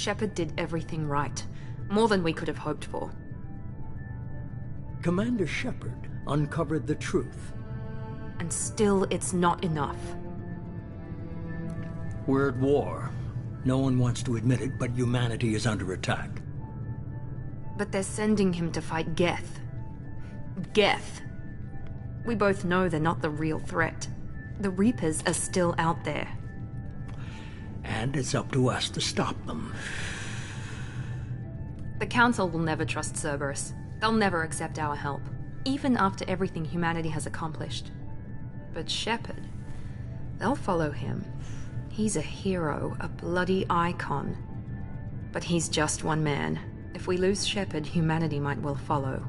Shepard did everything right. More than we could have hoped for. Commander Shepard uncovered the truth. And still, it's not enough. We're at war. No one wants to admit it, but humanity is under attack. But they're sending him to fight Geth. Geth. We both know they're not the real threat. The Reapers are still out there. And it's up to us to stop them. The Council will never trust Cerberus. They'll never accept our help, even after everything humanity has accomplished. But Shepard, they'll follow him. He's a hero, a bloody icon. But he's just one man. If we lose Shepard, humanity might well follow.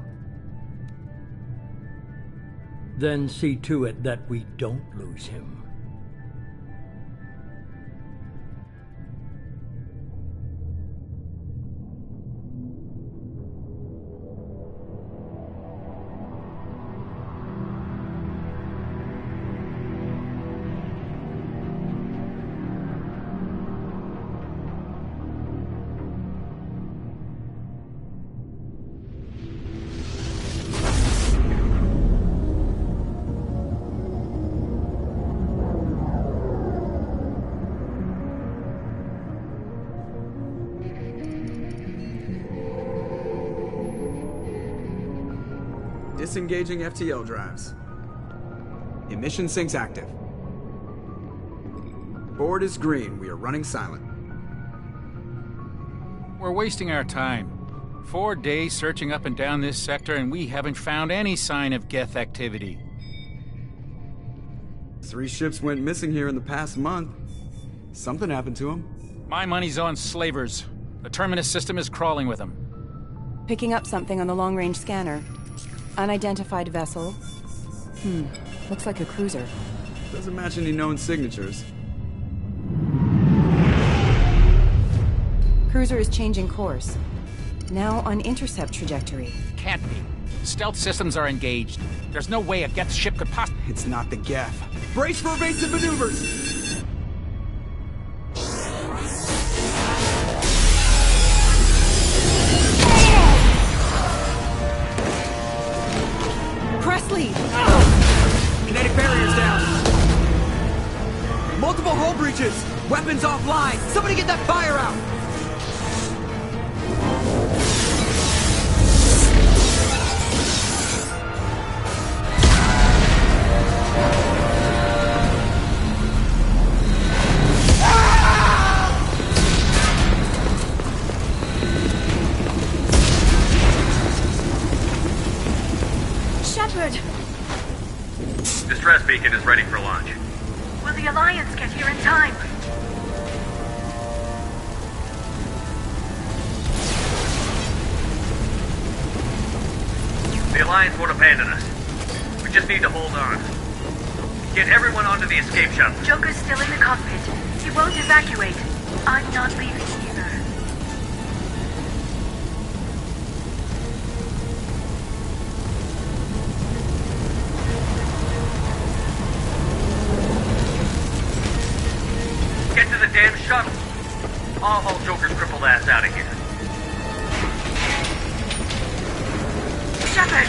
Then see to it that we don't lose him. Disengaging FTL drives. Emission sinks active. Board is green. We are running silent. We're wasting our time. 4 days searching up and down this sector, and we haven't found any sign of Geth activity. 3 ships went missing here in the past month. Something happened to them. My money's on slavers. The Terminus system is crawling with them. Picking up something on the long-range scanner. Unidentified vessel. Looks like a cruiser. Doesn't match any known signatures. Cruiser is changing course. Now on intercept trajectory. Can't be. Stealth systems are engaged. There's no way a Geth ship could possibly... It's not the Geth. Brace for evasive maneuvers! Kinetic barriers down. Multiple hull breaches. Weapons offline. Somebody get that fire out. Shepard! Distress beacon is ready for launch. Will the Alliance get here in time? The Alliance won't abandon us. We just need to hold on. Get everyone onto the escape shuttle. Joker's still in the cockpit. He won't evacuate. I'm not leaving either. Get to the damn shuttle. I'll haul Joker's crippled ass out of here. Shepard!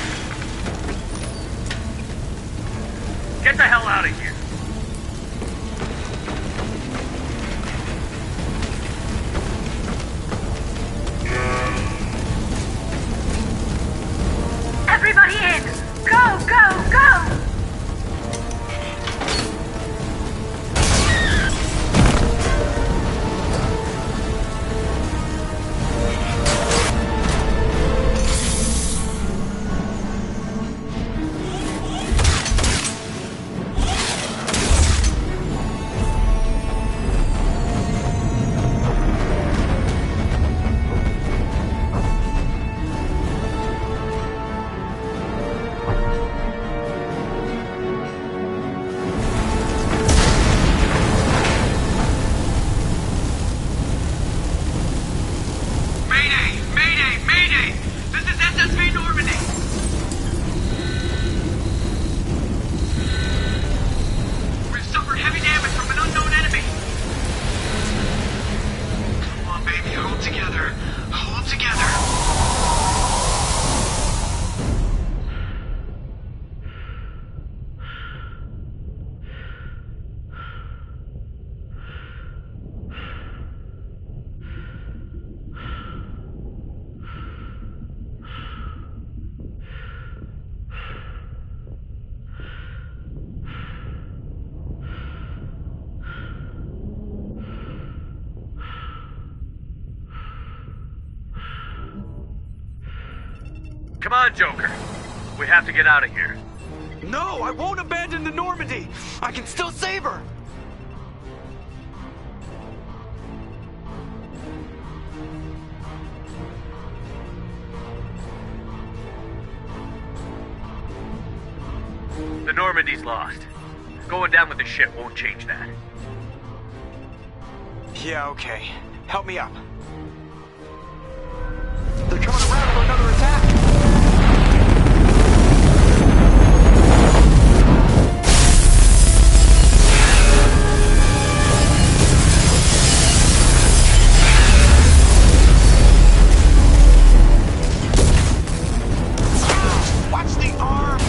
Get the hell out of here. Come on, Joker. We have to get out of here. No, I won't abandon the Normandy. I can still save her. The Normandy's lost. Going down with the ship won't change that. Yeah, okay. Help me up. They're coming around for another attack. Watch the arm!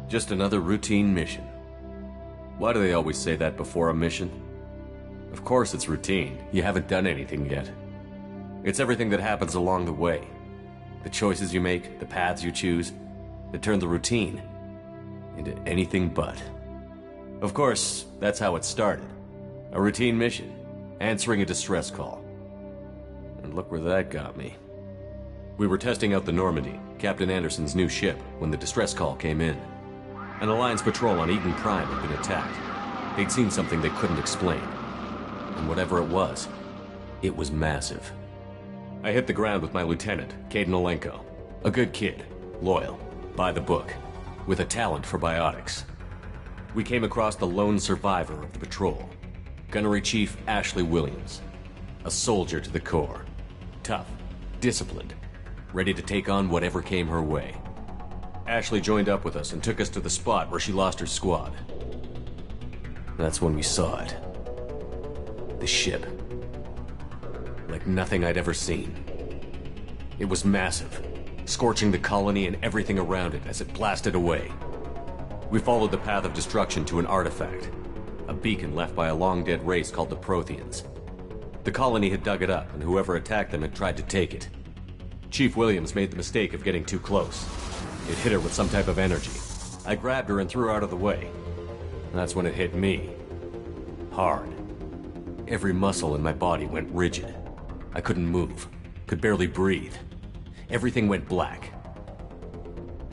Just another routine mission. Why do they always say that before a mission? Of course it's routine. You haven't done anything yet. It's everything that happens along the way. The choices you make, the paths you choose, that turn the routine into anything but. Of course, that's how it started. A routine mission, answering a distress call. And look where that got me. We were testing out the Normandy, Captain Anderson's new ship, when the distress call came in. An Alliance patrol on Eden Prime had been attacked. They'd seen something they couldn't explain. And whatever it was massive. I hit the ground with my lieutenant, Caden Olenko. A good kid, loyal, by the book, with a talent for biotics. We came across the lone survivor of the patrol, Gunnery Chief Ashley Williams. A soldier to the core. Tough, disciplined, ready to take on whatever came her way. Ashley joined up with us and took us to the spot where she lost her squad. That's when we saw it. The ship. Like nothing I'd ever seen. It was massive, scorching the colony and everything around it as it blasted away. We followed the path of destruction to an artifact, a beacon left by a long-dead race called the Protheans. The colony had dug it up, and whoever attacked them had tried to take it. Chief Williams made the mistake of getting too close. It hit her with some type of energy. I grabbed her and threw her out of the way. And that's when it hit me. Hard. Every muscle in my body went rigid. I couldn't move, could barely breathe. Everything went black.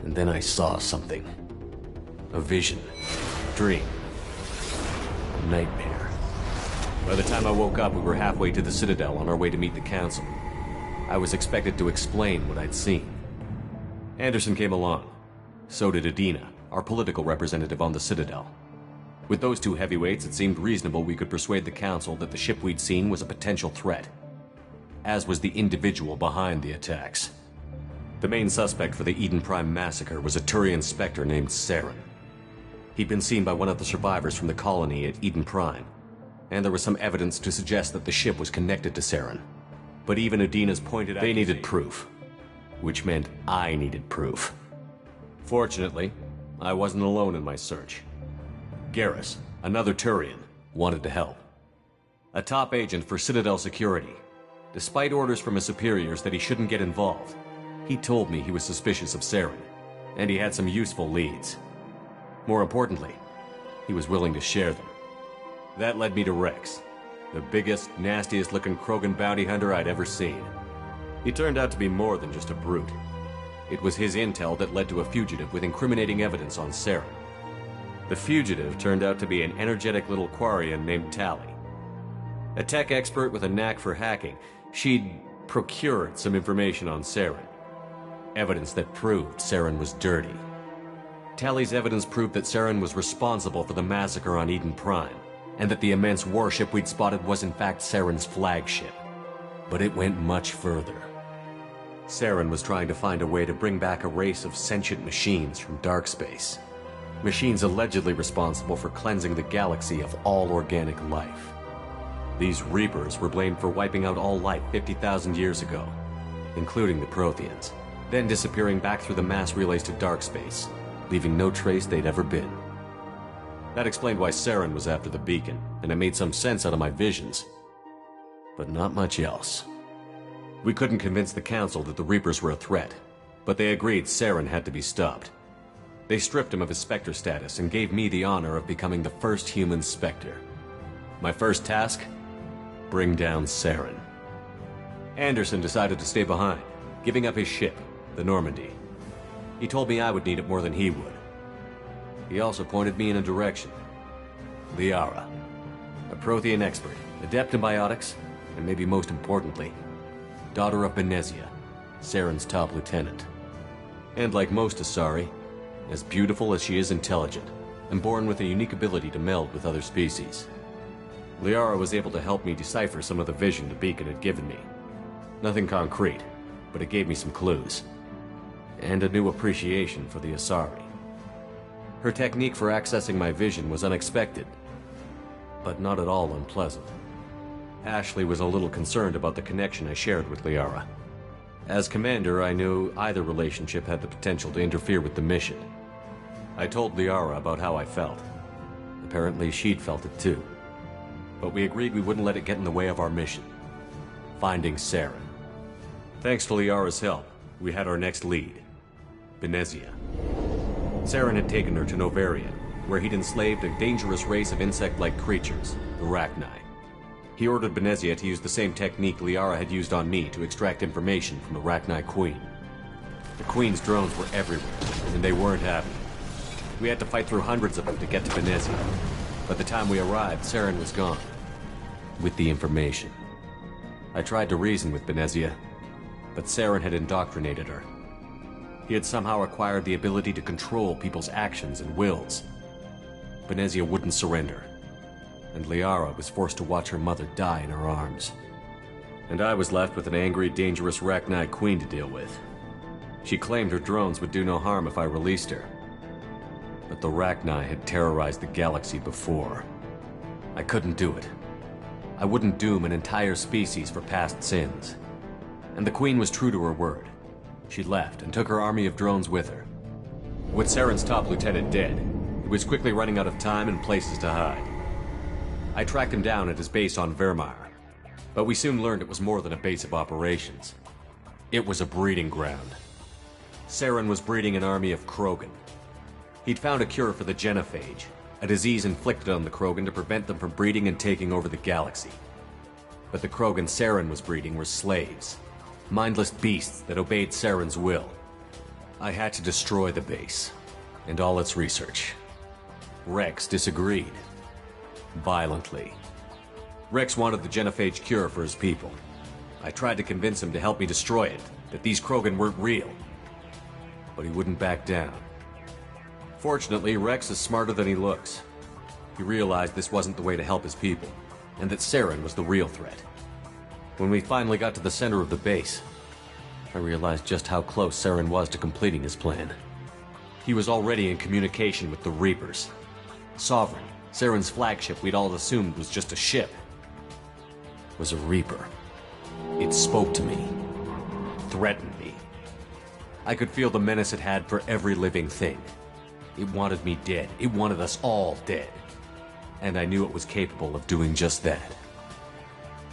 And then I saw something. A vision. Dream. A nightmare. By the time I woke up, we were halfway to the Citadel on our way to meet the Council. I was expected to explain what I'd seen. Anderson came along. So did Adina, our political representative on the Citadel. With those two heavyweights, it seemed reasonable we could persuade the Council that the ship we'd seen was a potential threat, as was the individual behind the attacks. The main suspect for the Eden Prime massacre was a Turian Spectre named Saren. He'd been seen by one of the survivors from the colony at Eden Prime. and there was some evidence to suggest that the ship was connected to Saren. But even Udina's pointed out they needed proof, which meant I needed proof. Fortunately, I wasn't alone in my search. Garrus, another Turian, wanted to help. A top agent for Citadel Security. Despite orders from his superiors that he shouldn't get involved, he told me he was suspicious of Saren, and he had some useful leads. More importantly, he was willing to share them. That led me to Rex, the biggest, nastiest-looking Krogan bounty hunter I'd ever seen. He turned out to be more than just a brute. It was his intel that led to a fugitive with incriminating evidence on Saren. The fugitive turned out to be an energetic little Quarian named Tali. A tech expert with a knack for hacking, she'd procured some information on Saren. Evidence that proved Saren was dirty. Tali's evidence proved that Saren was responsible for the massacre on Eden Prime, and that the immense warship we'd spotted was in fact Saren's flagship. But it went much further. Saren was trying to find a way to bring back a race of sentient machines from dark space. Machines allegedly responsible for cleansing the galaxy of all organic life. These Reapers were blamed for wiping out all life 50,000 years ago, including the Protheans, then disappearing back through the mass relays to dark space, leaving no trace they'd ever been. That explained why Saren was after the beacon, and it made some sense out of my visions. But not much else. We couldn't convince the Council that the Reapers were a threat, but they agreed Saren had to be stopped. They stripped him of his Spectre status and gave me the honor of becoming the first human Spectre. My first task? Bring down Saren. Anderson decided to stay behind, giving up his ship, the Normandy. He told me I would need it more than he would. He also pointed me in a direction. Liara, a Prothean expert, adept in biotics, and maybe most importantly, daughter of Benezia, Saren's top lieutenant. And like most Asari, as beautiful as she is intelligent, and born with a unique ability to meld with other species. Liara was able to help me decipher some of the vision the beacon had given me. Nothing concrete, but it gave me some clues. And a new appreciation for the Asari. Her technique for accessing my vision was unexpected, but not at all unpleasant. Ashley was a little concerned about the connection I shared with Liara. As commander, I knew either relationship had the potential to interfere with the mission. I told Liara about how I felt. Apparently she'd felt it too. But we agreed we wouldn't let it get in the way of our mission. Finding Saren. Thanks to Liara's help, we had our next lead. Benezia. Saren had taken her to Novaria, where he'd enslaved a dangerous race of insect-like creatures, the Rachni. He ordered Benezia to use the same technique Liara had used on me to extract information from the Rachni Queen. The Queen's drones were everywhere, and they weren't happy. We had to fight through hundreds of them to get to Benezia. By the time we arrived, Saren was gone. With the information. I tried to reason with Benezia, but Saren had indoctrinated her. He had somehow acquired the ability to control people's actions and wills. Benezia wouldn't surrender, and Liara was forced to watch her mother die in her arms. And I was left with an angry, dangerous Rachni Queen to deal with. She claimed her drones would do no harm if I released her. But the Rachni had terrorized the galaxy before. I couldn't do it. I wouldn't doom an entire species for past sins. And the Queen was true to her word. She left and took her army of drones with her. With Saren's top lieutenant dead, he was quickly running out of time and places to hide. I tracked him down at his base on Vermeer, but we soon learned it was more than a base of operations. It was a breeding ground. Saren was breeding an army of Krogan. He'd found a cure for the genophage, a disease inflicted on the Krogan to prevent them from breeding and taking over the galaxy. But the Krogan Saren was breeding were slaves, mindless beasts that obeyed Saren's will. I had to destroy the base, and all its research. Rex disagreed. Violently. Rex wanted the genophage cure for his people. I tried to convince him to help me destroy it, that these Krogan weren't real. But he wouldn't back down. Fortunately, Rex is smarter than he looks. He realized this wasn't the way to help his people, and that Saren was the real threat. When we finally got to the center of the base, I realized just how close Saren was to completing his plan. He was already in communication with the Reapers. Sovereign, Saren's flagship we'd all assumed was just a ship was a Reaper. It spoke to me, threatened me. I could feel the menace it had for every living thing. It wanted me dead. It wanted us all dead. And I knew it was capable of doing just that.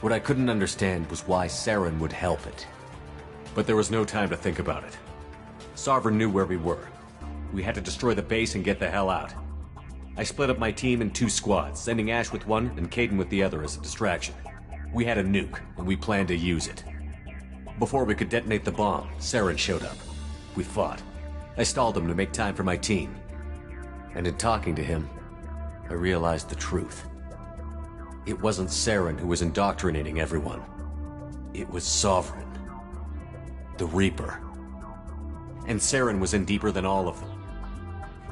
What I couldn't understand was why Saren would help it. But there was no time to think about it. Sovereign knew where we were. We had to destroy the base and get the hell out. I split up my team in 2 squads, sending Ash with one and Kaidan with the other as a distraction. We had a nuke, and we planned to use it. Before we could detonate the bomb, Saren showed up. We fought. I stalled him to make time for my team. And in talking to him, I realized the truth. It wasn't Saren who was indoctrinating everyone. It was Sovereign. The Reaper. And Saren was in deeper than all of them.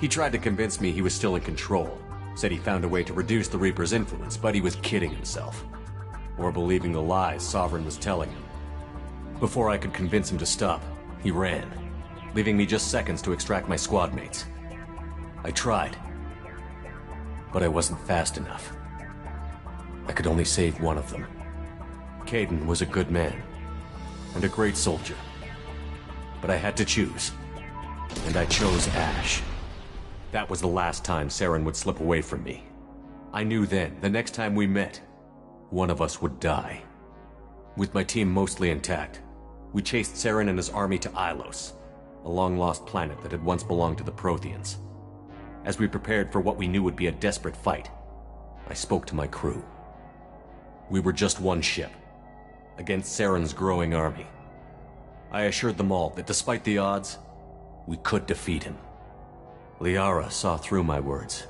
He tried to convince me he was still in control. Said he found a way to reduce the Reaper's influence, but he was kidding himself. Or believing the lies Sovereign was telling him. Before I could convince him to stop, he ran, leaving me just seconds to extract my squad mates. I tried, but I wasn't fast enough. I could only save one of them. Kaidan was a good man, and a great soldier. But I had to choose, and I chose Ash. That was the last time Saren would slip away from me. I knew then, the next time we met, one of us would die. With my team mostly intact, we chased Saren and his army to Ilos, a long-lost planet that had once belonged to the Protheans. As we prepared for what we knew would be a desperate fight, I spoke to my crew. We were just one ship, against Saren's growing army. I assured them all that despite the odds, we could defeat him. Liara saw through my words.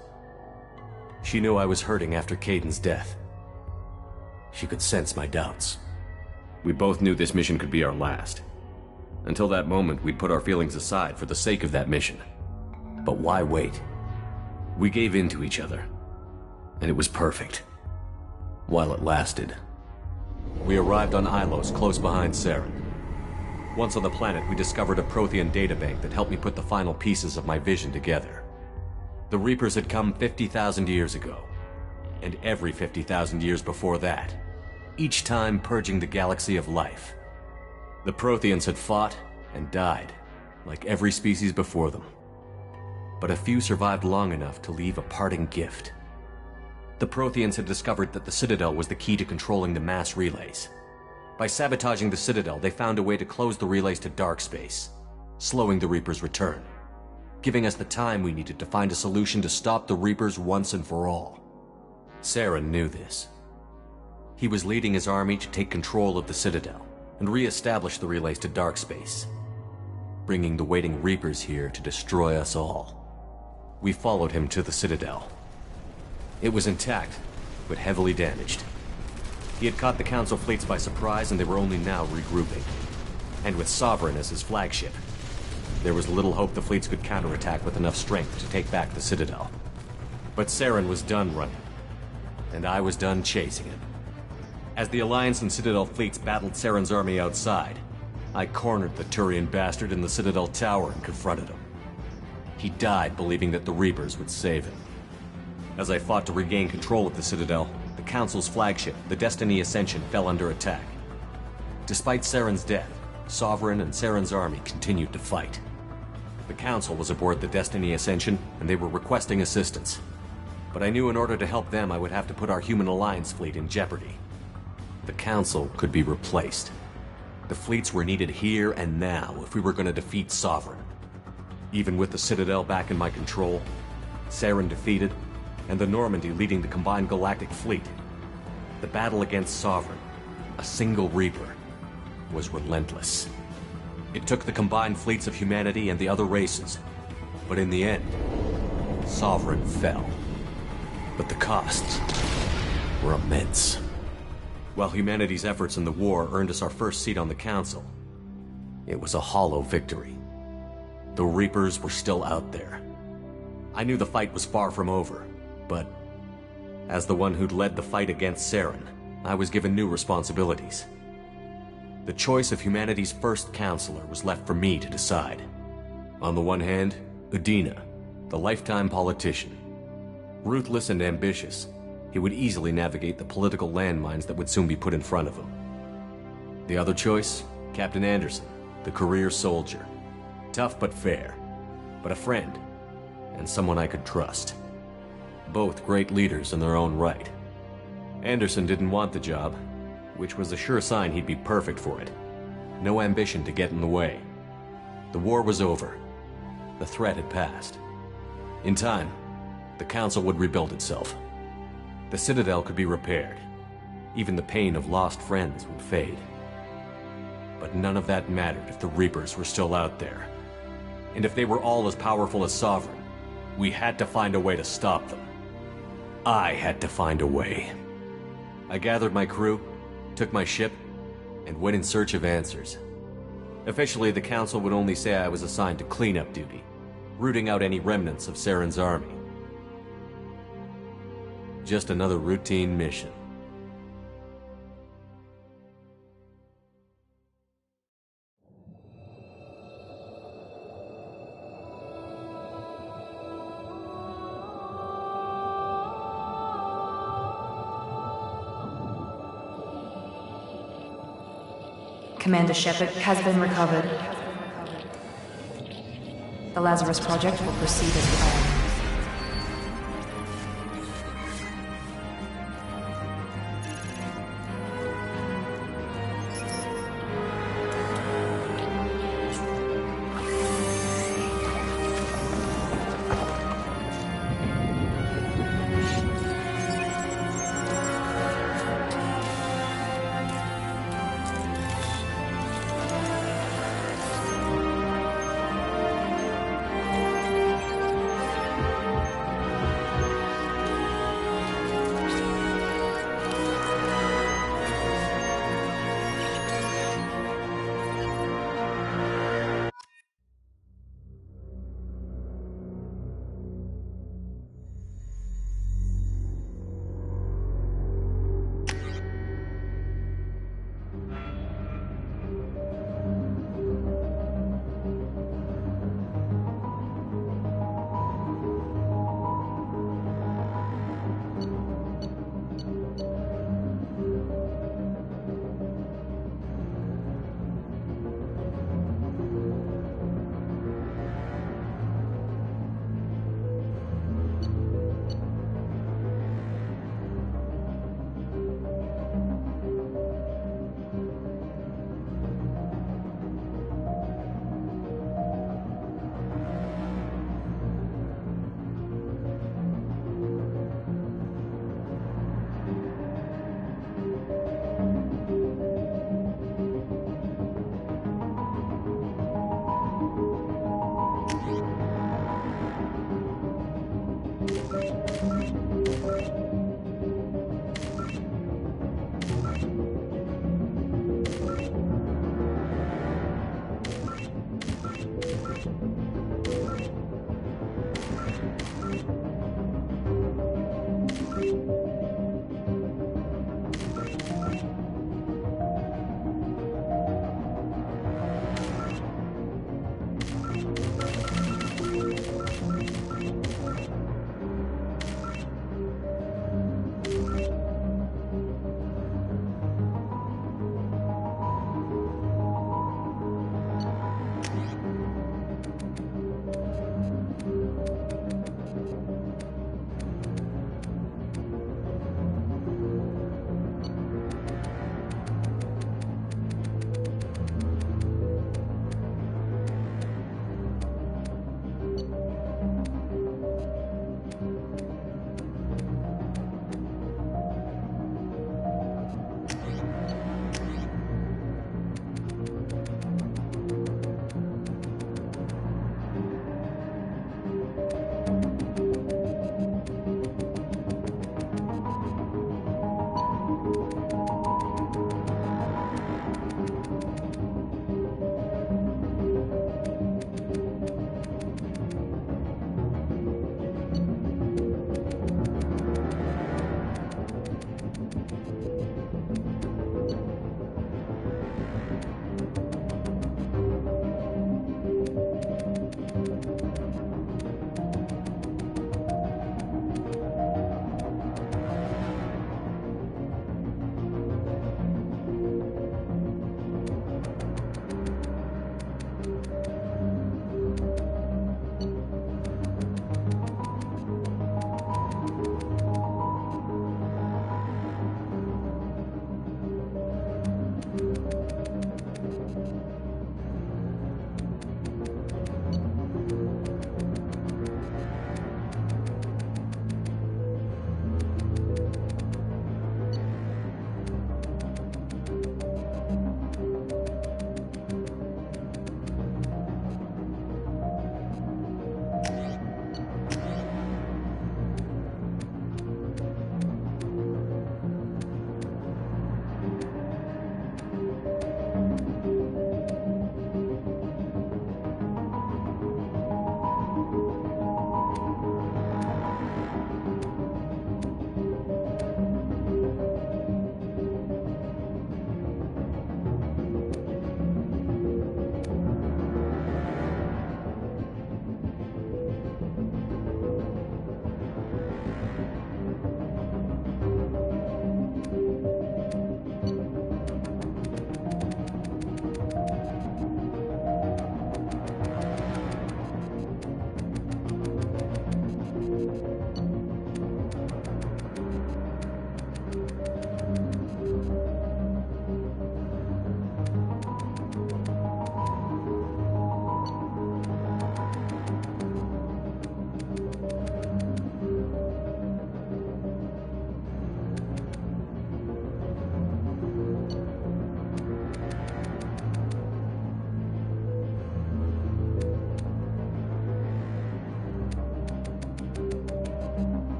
She knew I was hurting after Kaidan's death. She could sense my doubts. We both knew this mission could be our last. Until that moment, we'd put our feelings aside for the sake of that mission. But why wait? We gave in to each other, and it was perfect. While it lasted. We arrived on Ilos, close behind Saren. Once on the planet, we discovered a Prothean databank that helped me put the final pieces of my vision together. The Reapers had come 50,000 years ago, and every 50,000 years before that, each time purging the galaxy of life. The Protheans had fought and died, like every species before them. But a few survived long enough to leave a parting gift. The Protheans had discovered that the Citadel was the key to controlling the mass relays. By sabotaging the Citadel, they found a way to close the relays to dark space, slowing the Reapers' return, giving us the time we needed to find a solution to stop the Reapers once and for all. Saren knew this. He was leading his army to take control of the Citadel and re-establish the relays to dark space, bringing the waiting Reapers here to destroy us all. We followed him to the Citadel. It was intact, but heavily damaged. He had caught the Council fleets by surprise, and they were only now regrouping. And with Sovereign as his flagship, there was little hope the fleets could counterattack with enough strength to take back the Citadel. But Saren was done running, and I was done chasing him. As the Alliance and Citadel fleets battled Saren's army outside, I cornered the Turian bastard in the Citadel tower and confronted him. He died believing that the Reapers would save him. As I fought to regain control of the Citadel, the Council's flagship, the Destiny Ascension, fell under attack. Despite Saren's death, Sovereign and Saren's army continued to fight. The Council was aboard the Destiny Ascension, and they were requesting assistance. But I knew in order to help them, I would have to put our human Alliance fleet in jeopardy. The Council could be replaced. The fleets were needed here and now if we were going to defeat Sovereign. Even with the Citadel back in my control, Saren defeated, and the Normandy leading the combined galactic fleet, the battle against Sovereign, a single Reaper, was relentless. It took the combined fleets of humanity and the other races, but in the end, Sovereign fell. But the costs were immense. While humanity's efforts in the war earned us our first seat on the Council, it was a hollow victory. The Reapers were still out there. I knew the fight was far from over, but as the one who'd led the fight against Saren, I was given new responsibilities. The choice of humanity's first counselor was left for me to decide. On the one hand, Udina, the lifetime politician. Ruthless and ambitious, he would easily navigate the political landmines that would soon be put in front of him. The other choice? Captain Anderson, the career soldier. Tough but fair, but a friend, and someone I could trust. Both great leaders in their own right. Anderson didn't want the job, which was a sure sign he'd be perfect for it. No ambition to get in the way. The war was over. The threat had passed. In time, the Council would rebuild itself. The Citadel could be repaired. Even the pain of lost friends would fade. But none of that mattered if the Reapers were still out there. And if they were all as powerful as Sovereign, we had to find a way to stop them. I had to find a way. I gathered my crew, took my ship, and went in search of answers. Officially, the Council would only say I was assigned to cleanup duty, rooting out any remnants of Saren's army. Just another routine mission. Commander Shepard has been recovered. The Lazarus Project will proceed as planned.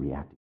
reacted.